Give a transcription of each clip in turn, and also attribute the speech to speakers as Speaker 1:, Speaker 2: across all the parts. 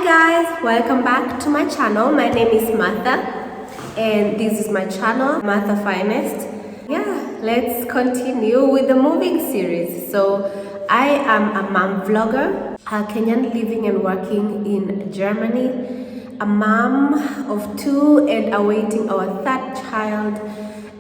Speaker 1: guys, welcome back to my channel. My name is Martha and this is my channel, Martha Fynest. Yeah, let's continue with the moving series. So I am a mom vlogger, a Kenyan living and working in Germany, a mom of two and awaiting our third child.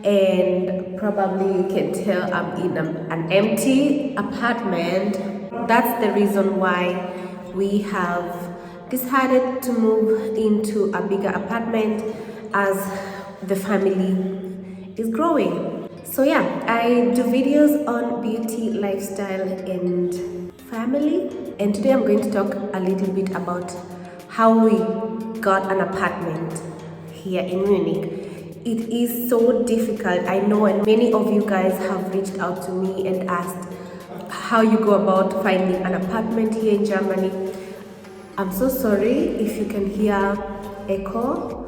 Speaker 1: And probably you can tell I'm in an empty apartment. That's the reason why we have decided to move into a bigger apartment as the family is growing. So yeah, I do videos on beauty, lifestyle and family, and today I'm going to talk a little bit about how we got an apartment here in Munich. It is so difficult, I know, and many of you guys have reached out to me and asked how you go about finding an apartment here in Germany. I'm so sorry if you can hear echo.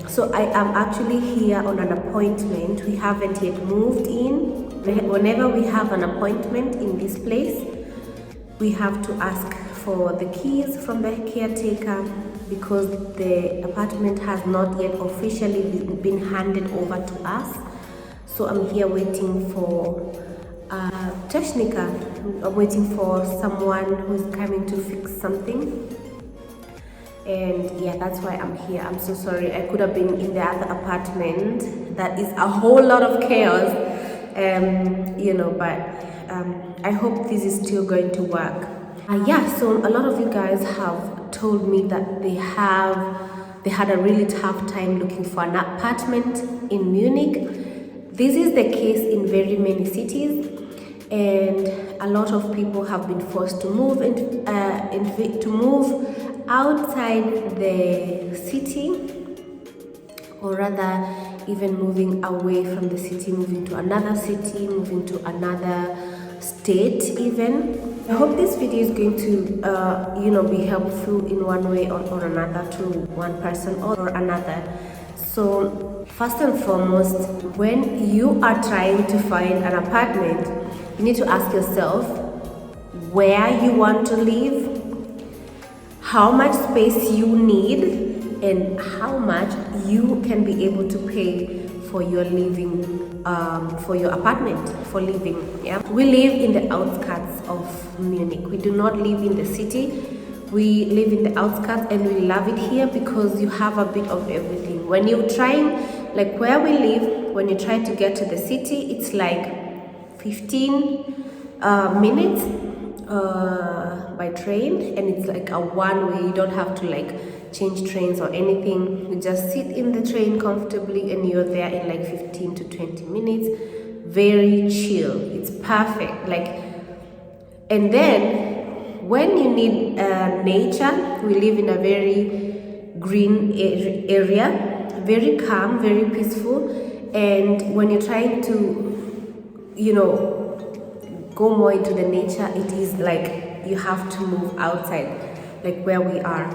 Speaker 1: So I am actually here on an appointment. We haven't yet moved in. Whenever we have an appointment in this place, we have to ask for the keys from the caretaker because the apartment has not yet officially been handed over to us. So I'm here waiting for Techniker. I'm waiting for someone who's coming to fix something. And yeah, that's why I'm here. I'm so sorry. I could have been in the other apartment. That is a whole lot of chaos. But I hope this is still going to work. So a lot of you guys have told me that they had a really tough time looking for an apartment in Munich. This is the case in very many cities, and a lot of people have been forced to move outside the city, or rather even moving away from the city, moving to another city, moving to another state even. I hope this video is going to be helpful in one way or another to one person or another. So first and foremost, when you are trying to find an apartment, you need to ask yourself where you want to live, how much space you need, and how much you can be able to pay for your living, for your apartment, for living. Yeah, we live in the outskirts of Munich. We do not live in the city. We live in the outskirts and we love it here because you have a bit of everything. When you're trying, like where we live, when you try to get to the city, it's like 15 minutes by train, and it's like a one-way. You don't have to like change trains or anything. You just sit in the train comfortably and you're there in like 15 to 20 minutes. Very chill. It's perfect. And then when you need nature, we live in a very green area, very calm, very peaceful. And when you're trying to, go more into the nature, it is like you have to move outside, like where we are,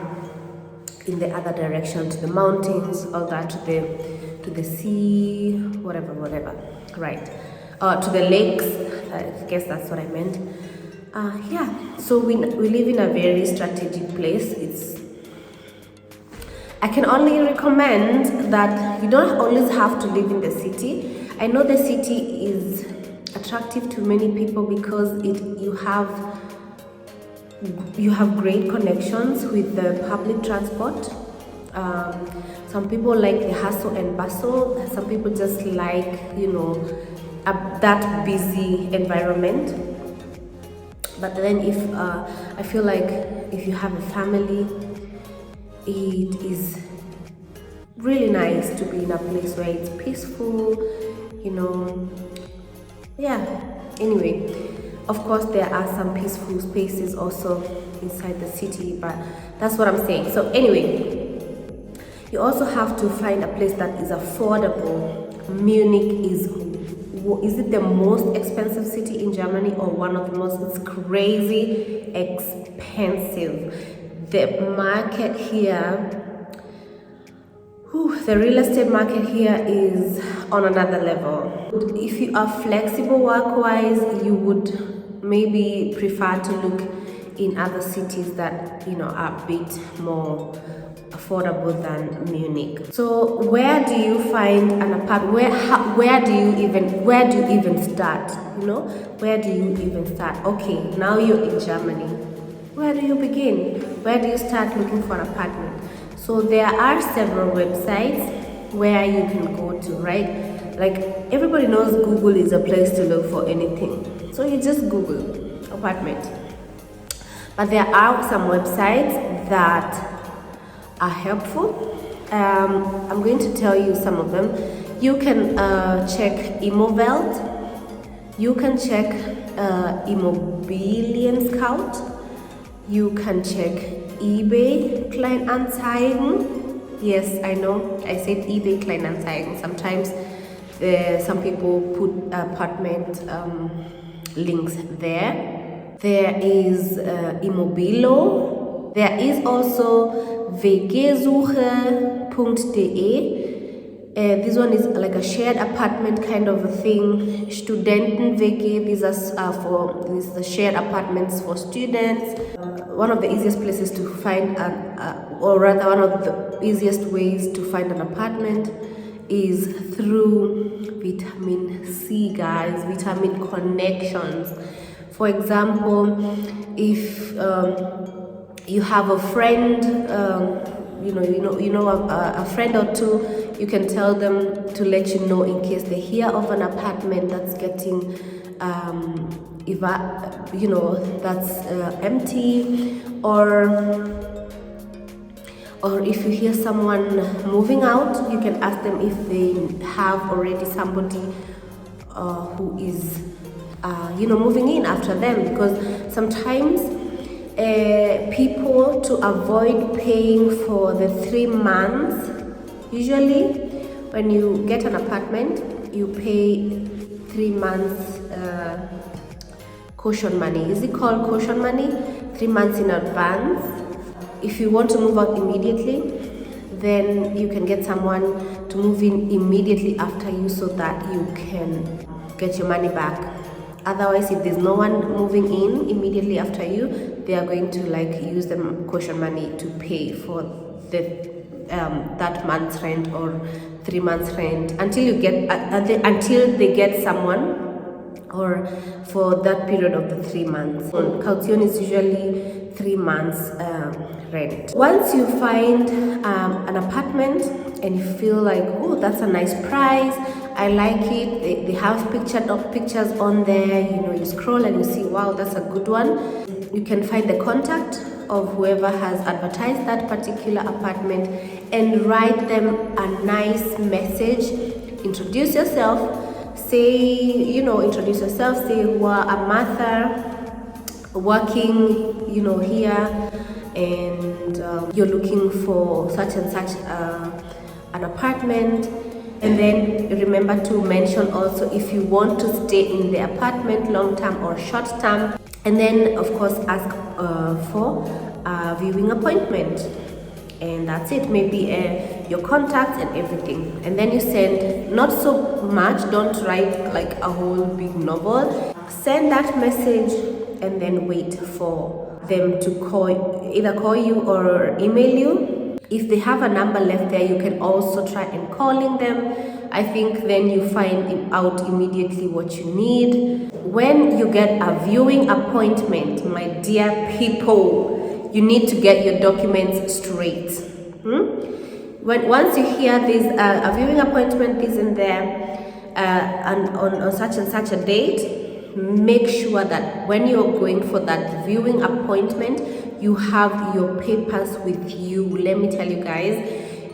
Speaker 1: in the other direction, to the mountains, all that, to the sea, whatever, right? To the lakes. I guess that's what I meant. So we live in a very strategic place. I can only recommend that you don't always have to live in the city. I know the city is attractive to many people because you have great connections with the public transport. Some people like the hustle and bustle. Some people just like that busy environment. But then I feel like if you have a family, it is really nice to be in a place where it's peaceful, Anyway, of course there are some peaceful spaces also inside the city, but that's what I'm saying. So anyway, you also have to find a place that is affordable. Munich is it the most expensive city in Germany or one of the most? It's crazy expensive. The market here, the real estate market here is on another level. If you are flexible work-wise, you would maybe prefer to look in other cities that are a bit more affordable than Munich. So where do you find an apartment? Where do you even start? Where do you even start? Okay, now you're in Germany. Where do you begin? Where do you start looking for an apartment? So there are several websites where you can go to, right? Like everybody knows Google is a place to look for anything. So you just Google apartment. But there are some websites that are helpful. I'm going to tell you some of them. You can check Immowelt. You can check Immobilien Scout. You can check eBay Kleinanzeigen. Yes, I know, I said eBay Kleinanzeigen. Sometimes some people put apartment links there. There is Immobilo. There is also wgsuche.de. This one is like a shared apartment kind of a thing. Studenten-WG, this is the shared apartments for students. One of the easiest places to find or rather one of the easiest ways to find an apartment is through vitamin C, guys, vitamin connections. For example, if you have a friend, a friend or two, you can tell them to let you know in case they hear of an apartment that's getting empty, or if you hear someone moving out, you can ask them if they have already somebody who is moving in after them, because sometimes people, to avoid paying for the 3 months, usually when you get an apartment you pay 3 months caution money. Is it called caution money? 3 months in advance. If you want to move out immediately, then you can get someone to move in immediately after you so that you can get your money back. Otherwise, if there's no one moving in immediately after you, they are going to use the caution money to pay for that month's rent or 3 months rent until they get someone, or for that period of the 3 months. Caution is usually 3 months rent. Once you find an apartment and you feel like, oh, that's a nice price, I like it, they have pictures on there, you scroll and you see, wow, that's a good one. You can find the contact of whoever has advertised that particular apartment and write them a nice message. Introduce yourself, say you are a Martha working, here, and you're looking for such and such an apartment. And then remember to mention also if you want to stay in the apartment long term or short term. And then of course ask for a viewing appointment. And that's it, maybe your contacts and everything. And then you send, not so much, don't write like a whole big novel. Send that message and then wait for them to either call you or email you. If they have a number left there, you can also try and calling them. I think then you find out immediately what you need. When you get a viewing appointment, my dear people, you need to get your documents straight. Once you hear this, a viewing appointment is in there, and on such and such a date, make sure that when you're going for that viewing appointment, you have your papers with you. Let me tell you guys,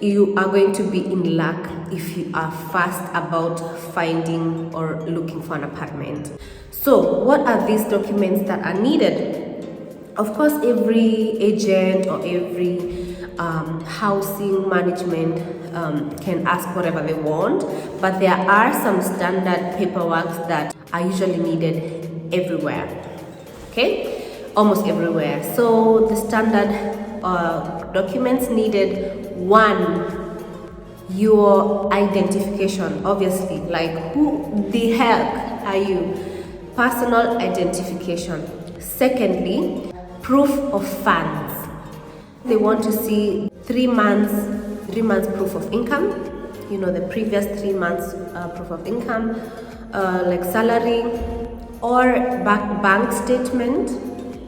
Speaker 1: you are going to be in luck if you are fast about finding or looking for an apartment. So what are these documents that are needed? Of course, every agent or every housing management can ask whatever they want, but there are some standard paperwork that are usually needed everywhere. Okay, almost everywhere. So the standard documents needed: 1, your identification, obviously, like who the heck are you? Personal identification. Secondly, proof of funds. They want to see 3 months proof of income, you know, the previous 3 months proof of income, like salary or bank statement.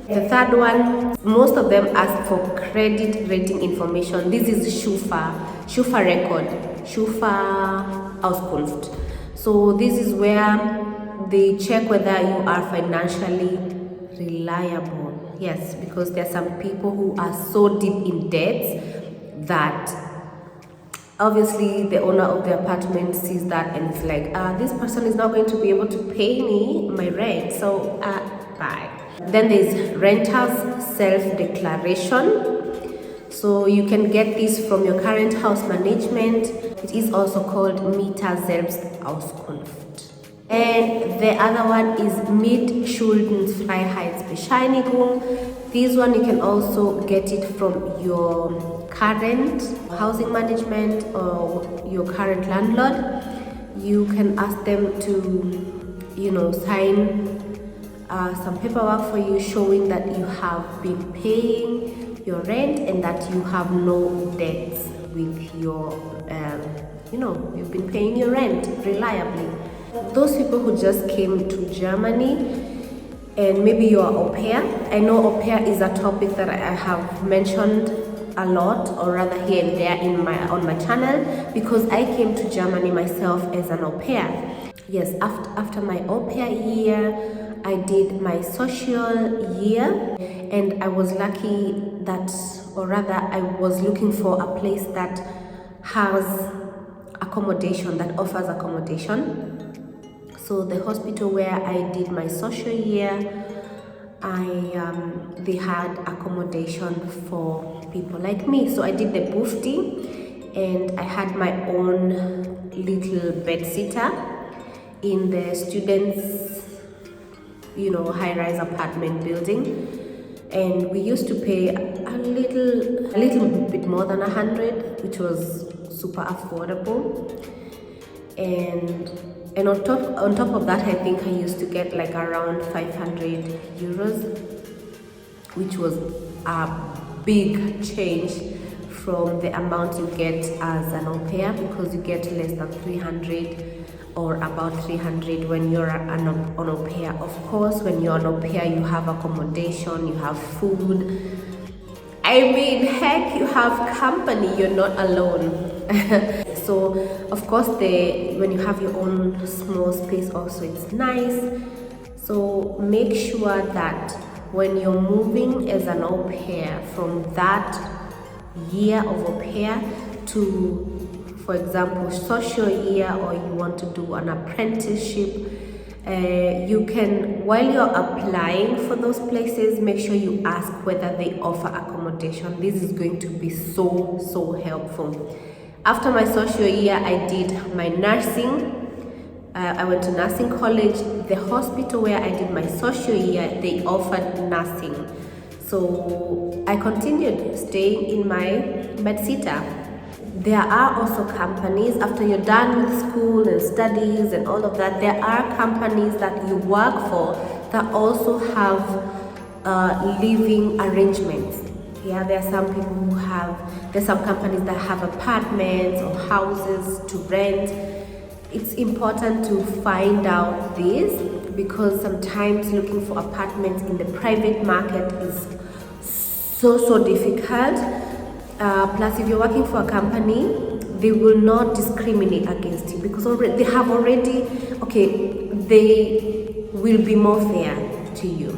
Speaker 1: The third one, most of them ask for credit rating information. This is Schufa record, Schufa Auskunft. So this is where they check whether you are financially reliable. Yes, because there are some people who are so deep in debt that obviously the owner of the apartment sees that and it's like, this person is not going to be able to pay me my rent, so bye. Then there's renter's self-declaration. So you can get this from your current house management. It is also called Mieter-Selbstauskunft. And the other one is Mietschuldenfreiheitsbescheinigung. This one you can also get it from your current housing management or your current landlord. You can ask them to, you know, sign some paperwork for you showing that you have been paying your rent and that you have no debts with your, you know, you've been paying your rent reliably. Those people who just came to Germany and maybe you are au pair. I know au pair is a topic that I have mentioned a lot, or rather here and there on my channel, because I came to Germany myself as an au pair. Yes, after my au pair year, I did my social year, and I was lucky that, or rather I was looking for a place that has accommodation, that offers accommodation. So the hospital where I did my social year, they had accommodation for people like me. So I did the bufti, and I had my own little bed sitter in the students', you know, high-rise apartment building, and we used to pay a little bit more than 100, which was super affordable. And on top of that, I think I used to get like around 500 euros, which was a big change from the amount you get as an au pair, because you get less than 300 or about 300 when you're an au pair. Of course, when you're an au pair, you have accommodation, you have food. I mean, heck, you have company, you're not alone. So, of course, when you have your own small space also, it's nice. So, make sure that when you're moving as an au pair from that year of au pair to, for example, social year, or you want to do an apprenticeship, you can, while you're applying for those places, make sure you ask whether they offer accommodation. This is going to be so helpful. After my social year, I did my nursing. I went to nursing college. The hospital where I did my social year, they offered nursing. So I continued staying in my bedsitter. There are also companies, after you're done with school and studies and all of that, there are companies that you work for that also have living arrangements. Yeah, there are some people who there's some companies that have apartments or houses to rent. It's important to find out this, because sometimes looking for apartments in the private market is so difficult. Plus, if you're working for a company, they will not discriminate against you, because they will be more fair to you.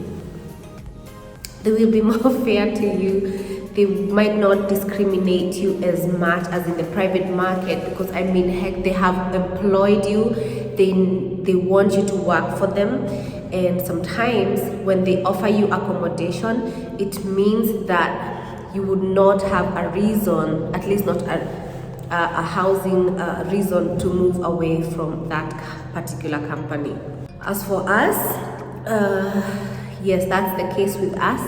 Speaker 1: They will be more fair to you. They might not discriminate you as much as in the private market, because I mean, heck, they have employed you. They want you to work for them, and sometimes when they offer you accommodation, it means that you would not have a reason, at least not a housing reason, to move away from that particular company. As for us, yes, that's the case with us.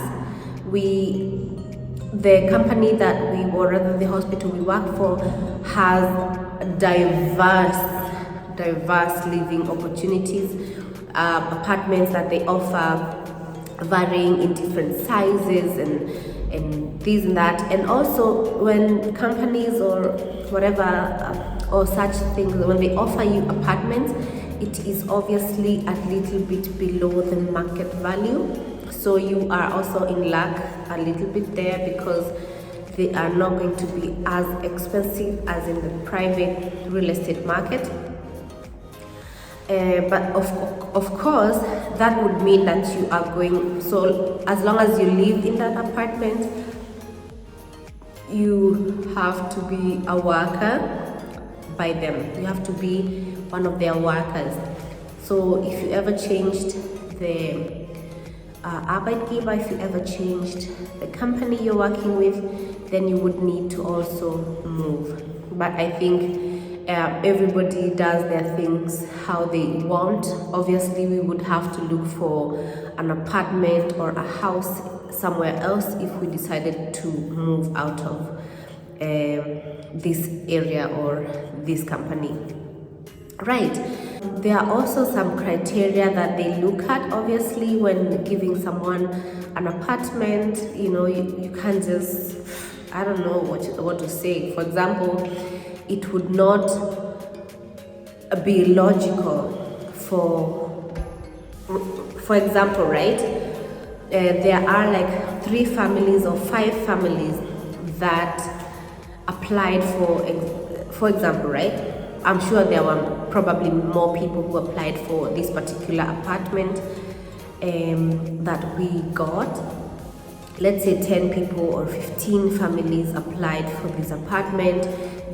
Speaker 1: The company that or rather the hospital we work for, has diverse living opportunities, apartments that they offer varying in different sizes and this and that. And also when companies or whatever or such things, when they offer you apartments, it is obviously a little bit below the market value, so you are also in luck a little bit there, because they are not going to be as expensive as in the private real estate market. But of course that would mean that you are going, so as long as you live in that apartment, you have to be a worker by them. You have to be one of their workers. So if you ever changed the Arbeitgeber, if you ever changed the company you're working with, then you would need to also move. But I think everybody does their things how they want. Obviously we would have to look for an apartment or a house somewhere else if we decided to move out of this area or this company. Right. There are also some criteria that they look at, obviously, when giving someone an apartment. You know, you can't just, I don't know what to say. For example, it would not be logical for example, right? There are like 3 families or 5 families that applied for example, right? I'm sure there were probably more people who applied for this particular apartment that we got. Let's say 10 people or 15 families applied for this apartment.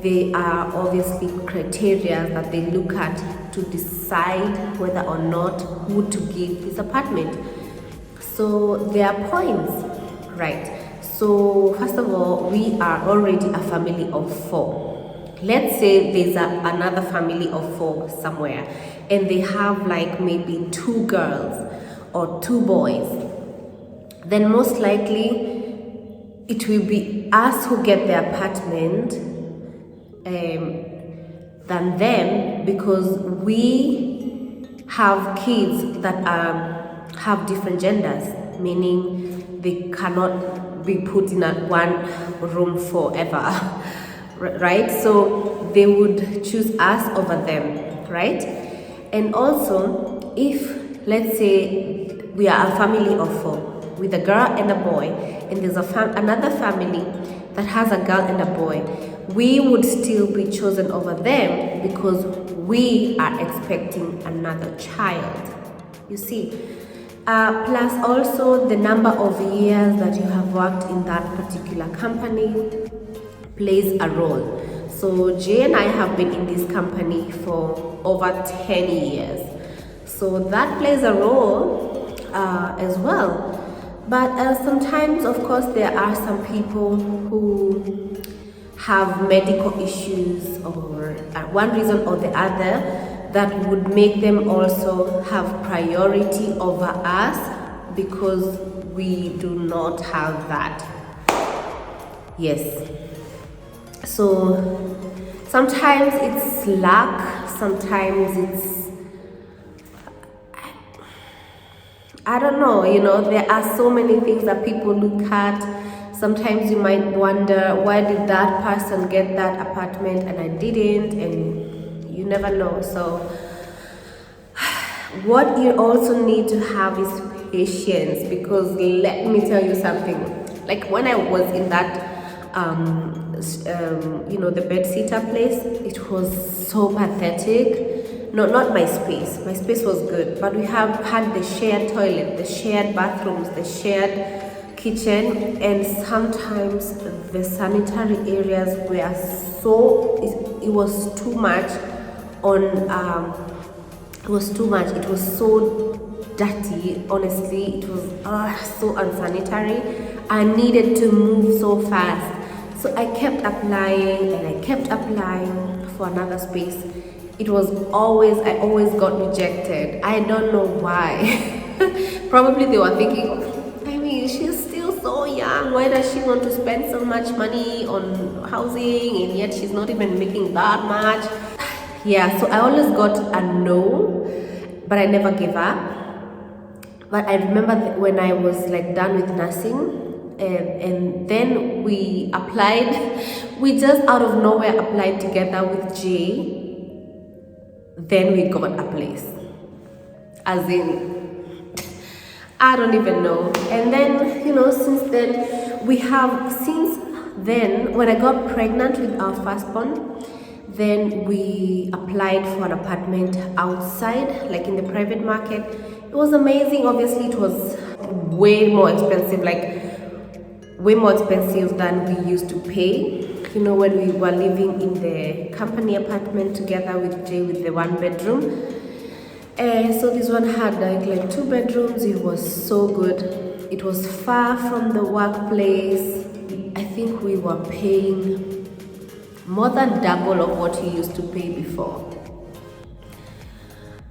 Speaker 1: There are obviously criteria that they look at to decide whether or not who to give this apartment. So there are points, right? So first of all, we are already a family of 4. Let's say there's another family of 4 somewhere, and they have like maybe 2 girls or 2 boys. Then most likely it will be us who get the apartment than them, because we have kids that have different genders, meaning they cannot be put in one room forever. Right? So they would choose us over them, right? And also, if let's say we are a family of 4 with a girl and a boy, and there's another family that has a girl and a boy, we would still be chosen over them because we are expecting another child, you see. Plus also the number of years that you have worked in that particular company plays a role. So Jay and I have been in this company for over 10 years. So that plays a role as well. But sometimes, of course, there are some people who have medical issues or one reason or the other that would make them also have priority over us because we do not have that. Yes. So sometimes it's luck, sometimes it's, I don't know, you know, there are so many things that people look at. Sometimes you might wonder, why did that person get that apartment and I didn't? And you never know. So what you also need to have is patience, because let me tell you something. Like when I was in that you know, the bed sitter place, it was so pathetic. No, not my space. My space was good, but we have had the shared toilet, the shared bathrooms, the shared kitchen, and sometimes the sanitary areas were so, it was too much on, it was too much. It was so dirty, honestly. It was so unsanitary. I needed to move so fast. So I kept applying and I kept applying for another space. It was always, I always got rejected. I don't know why. Probably they were thinking, I mean, she's still so young. Why does she want to spend so much money on housing and yet she's not even making that much? Yeah, so I always got a no, but I never gave up. But I remember when I was like done with nursing, and then we applied, we just out of nowhere applied together with Jay. Then we got a place, as in, I don't even know. And then, you know, since then when I got pregnant with our firstborn, then we applied for an apartment outside, like in the private market. It was amazing. Obviously it was way more expensive, like way more expensive than we used to pay, you know, when we were living in the company apartment together with Jay, with the 1 bedroom. So this one had like 2 bedrooms. It was so good. It was far from the workplace. I think we were paying more than double of what you used to pay before.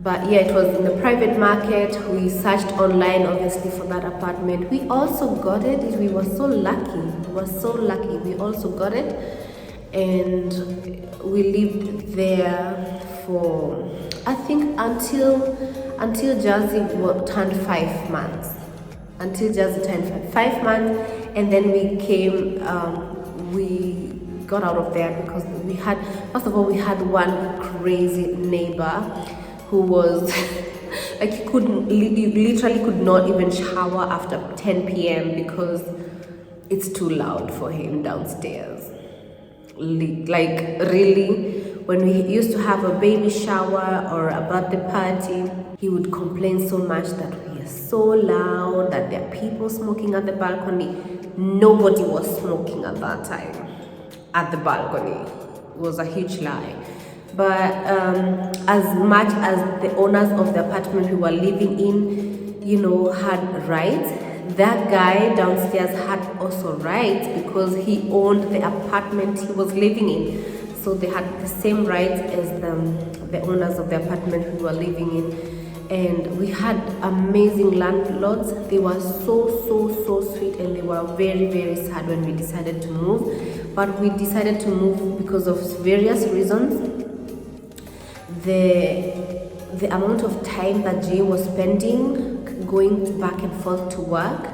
Speaker 1: But yeah, it was in the private market. We searched online obviously for that apartment. We also got it. We were so lucky. We also got it, and we lived there for, I think, until Jazzy turned 5 months. Until Jazzy turned 5 months, and then we came. We got out of there because we had, first of all, we had one crazy neighbor who was like, he literally could not even shower after 10 p.m. because it's too loud for him downstairs. Like really, when we used to have a baby shower or a birthday party, he would complain so much that we are so loud, that there are people smoking at the balcony. Nobody was smoking at that time at the balcony. It was a huge lie. But as much as the owners of the apartment we were living in, you know, had rights, that guy downstairs had also rights because he owned the apartment he was living in. So they had the same rights as the owners of the apartment we were living in. And we had amazing landlords. They were so sweet, and they were very sad when we decided to move. But we decided to move because of various reasons. The amount of time that Jay was spending going back and forth to work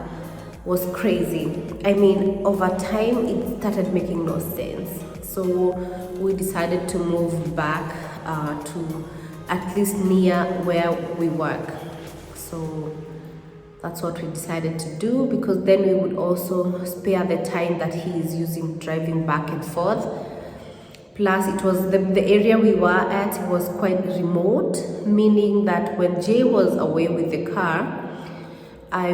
Speaker 1: was crazy. I mean, over time it started making no sense. So we decided to move back to at least near where we work. So that's what we decided to do, because then we would also spare the time that he is using driving back and forth. Plus, it was the area we were at was quite remote, meaning that when Jay was away with the car, I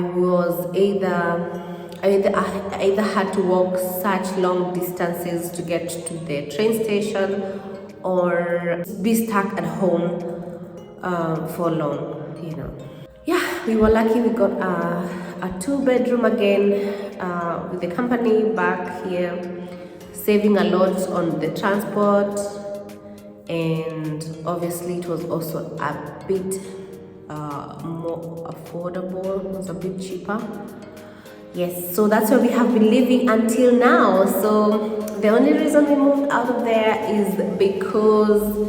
Speaker 1: either had to walk such long distances to get to the train station, or be stuck at home for long, you know. Yeah, we were lucky. We got a 2-bedroom again with the company back here, saving a lot on the transport, and obviously it was also a bit more affordable. It was a bit cheaper. Yes, so that's where we have been living until now. So the only reason we moved out of there is because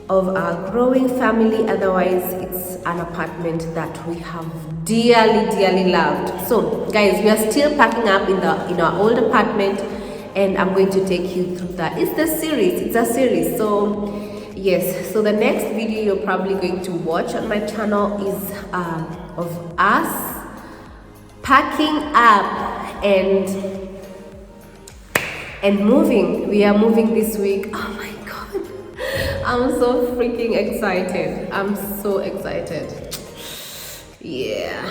Speaker 1: of our growing family. Otherwise, it's an apartment that we have dearly loved. So guys, we are still packing up in our old apartment, and I'm going to take you through that. It's a series. So yes, so the next video you're probably going to watch on my channel is of us packing up and moving. We are moving this week. Oh my god, I'm so freaking excited. I'm so excited. Yeah,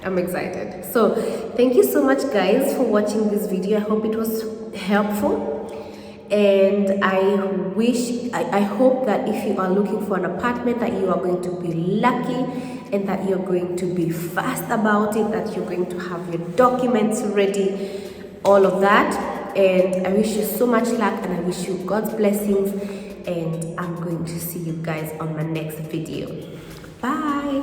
Speaker 1: I'm excited. So thank you so much guys for watching this video. I hope it was helpful, and I hope that if you are looking for an apartment, that you are going to be lucky, and that you're going to be fast about it, that you're going to have your documents ready, all of that. And I wish you so much luck, and I wish you God's blessings, and I'm going to see you guys on my next video. Bye.